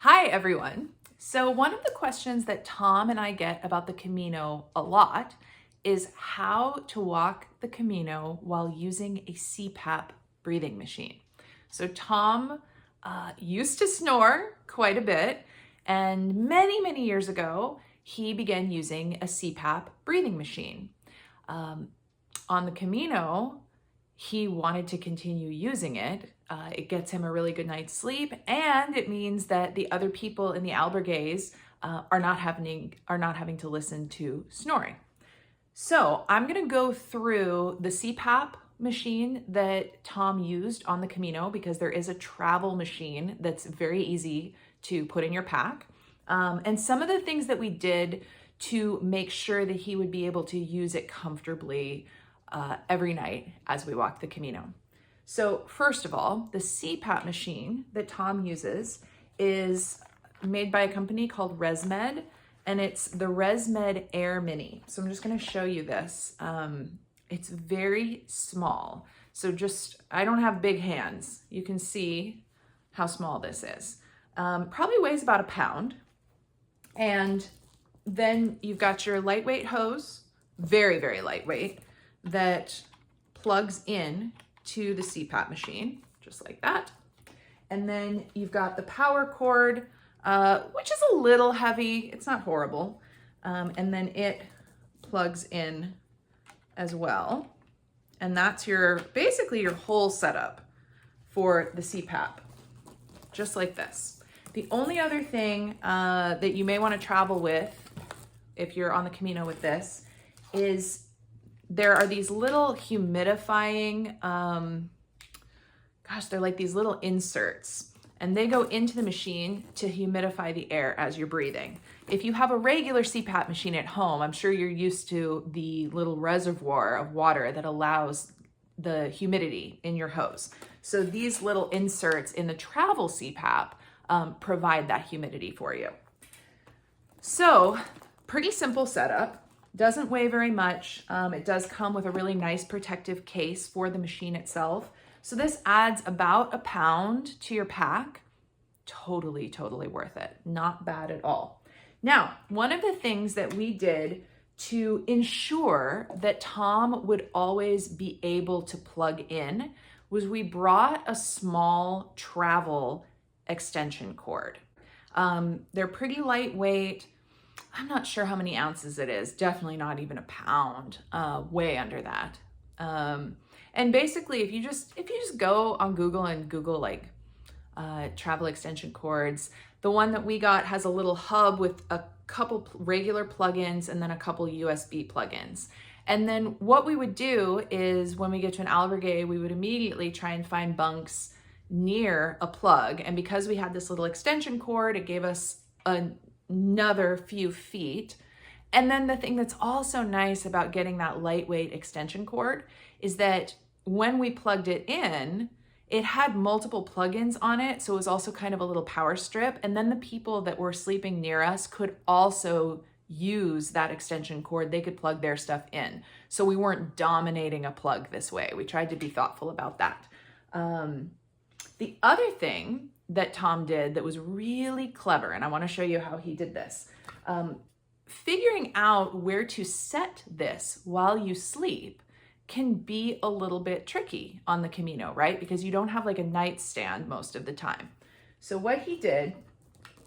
Hi, everyone. So one of the questions that Tom and I get about the Camino a lot is how to walk the Camino while using a CPAP breathing machine. So Tom used to snore quite a bit, and many years ago, he began using a CPAP breathing machine. On the Camino, he wanted to continue using it. It gets him a really good night's sleep, and it means that the other people in the albergues are not having to listen to snoring. So I'm gonna go through the CPAP machine that Tom used on the Camino, because there is a travel machine that's very easy to put in your pack. And some of the things that we did to make sure that he would be able to use it comfortably every night as we walk the Camino. So first of all, the CPAP machine that Tom uses is made by a company called Resmed, and it's the Resmed Airmini. So I'm just going to show you this. It's very small. So I don't have big hands. You can see how small this is. Probably weighs about a pound. And then you've got your lightweight hose, very lightweight, that plugs in to the CPAP machine, just like that. And then you've got the power cord, which is a little heavy. It's not horrible. And then it plugs in as well. And that's basically your whole setup for the CPAP, just like this. The only other thing that you may want to travel with, if you're on the Camino with this, is there are these little humidifying, they're like these little inserts, and they go into the machine to humidify the air as you're breathing. If you have a regular CPAP machine at home, I'm sure you're used to the little reservoir of water that allows the humidity in your hose. So these little inserts in the travel CPAP provide that humidity for you. So pretty simple setup. Doesn't weigh very much. It does come with a really nice protective case for the machine itself. So this adds about a pound to your pack. Totally worth it. Not bad at all. Now, one of the things that we did to ensure that Tom would always be able to plug in was we brought a small travel extension cord. They're pretty lightweight. I'm not sure how many ounces it is. Definitely not even a pound, way under that. And basically, if you just go on Google and Google like travel extension cords, the one that we got has a little hub with a couple regular plugins and then a couple USB plugins. And then what we would do is when we get to an albergue, we would immediately try and find bunks near a plug. And because we had this little extension cord, it gave us another few feet. And then the thing that's also nice about getting that lightweight extension cord is that when we plugged it in, it had multiple plugins on it. So it was also kind of a little power strip. And then the people that were sleeping near us could also use that extension cord. They could plug their stuff in. So we weren't dominating a plug this way. We tried to be thoughtful about that. The other thing that Tom did that was really clever, and I want to show you how he did this. Figuring out where to set this while you sleep can be a little bit tricky on the Camino, right? Because you don't have like a nightstand most of the time. So what he did,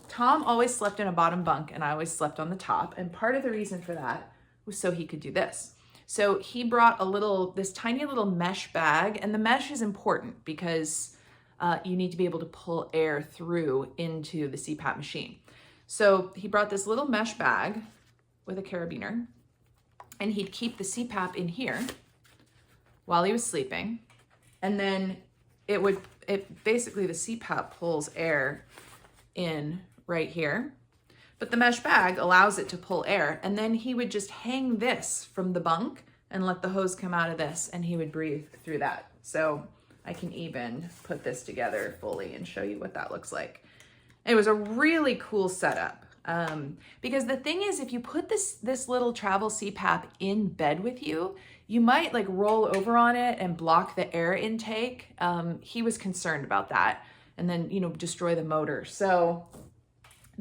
Tom always slept in a bottom bunk and I always slept on the top. And part of the reason for that was so he could do this. So he brought this tiny little mesh bag, and the mesh is important because you need to be able to pull air through into the CPAP machine. So he brought this little mesh bag with a carabiner, and he'd keep the CPAP in here while he was sleeping. And then basically the CPAP pulls air in right here, but the mesh bag allows it to pull air. And then he would just hang this from the bunk and let the hose come out of this, and he would breathe through that. So I can even put this together fully and show you what that looks like. It was a really cool setup. Because the thing is, if you put this little travel CPAP in bed with you, you might like roll over on it and block the air intake. He was concerned about that, and then, destroy the motor. So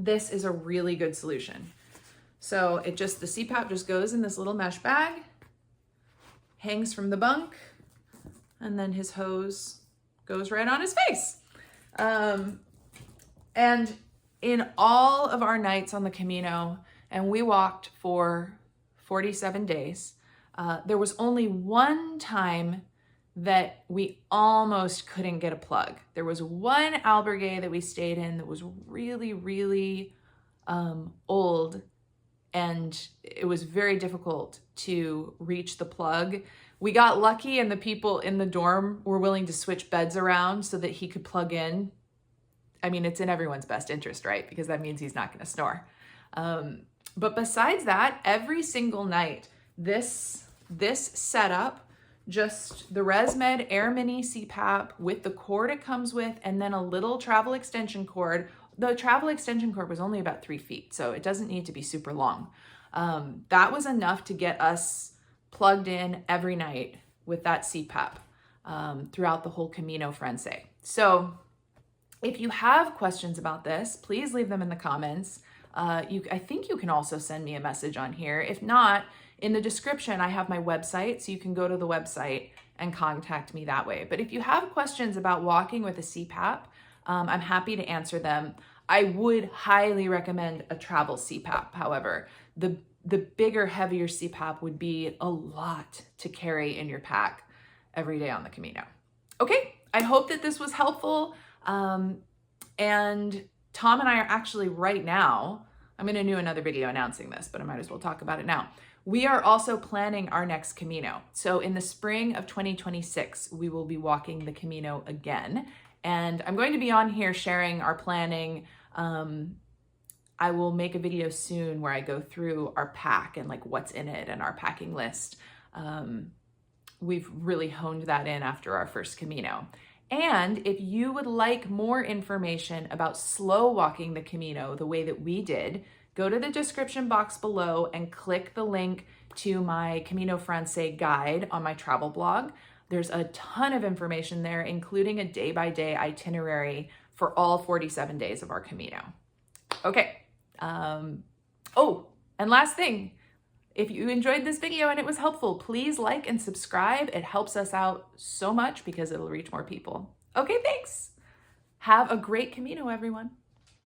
this is a really good solution. So the CPAP just goes in this little mesh bag, hangs from the bunk, and then his hose goes right on his face. And in all of our nights on the Camino, and we walked for 47 days, there was only one time that we almost couldn't get a plug. There was one albergue that we stayed in that was really, really old, and it was very difficult to reach the plug. We got lucky and the people in the dorm were willing to switch beds around so that he could plug in. I mean, it's in everyone's best interest, right? Because that means he's not going to snore. But besides that, every single night, this setup, just the Resmed Airmini CPAP with the cord it comes with, and then a little travel extension cord. The travel extension cord was only about 3 feet, so it doesn't need to be super long. That was enough to get us plugged in every night with that CPAP throughout the whole Camino Francés. So if you have questions about this, please leave them in the comments. I think you can also send me a message on here. If not, in the description, I have my website, so you can go to the website and contact me that way. But if you have questions about walking with a CPAP, I'm happy to answer them. I would highly recommend a travel CPAP. However, the bigger, heavier CPAP would be a lot to carry in your pack every day on the Camino. Okay, I hope that this was helpful. And Tom and I are actually right now, I'm going to do another video announcing this, but I might as well talk about it now. We are also planning our next Camino. So in the spring of 2026, we will be walking the Camino again. And I'm going to be on here sharing our planning. I will make a video soon where I go through our pack and like what's in it and our packing list. We've really honed that in after our first Camino. And if you would like more information about slow walking the Camino the way that we did, go to the description box below and click the link to my Camino Francés guide on my travel blog. There's a ton of information there, including a day-by-day itinerary for all 47 days of our Camino. Okay. Oh, and last thing, if you enjoyed this video and it was helpful, please like and subscribe. It helps us out so much because it'll reach more people. Okay, thanks. Have a great Camino, everyone.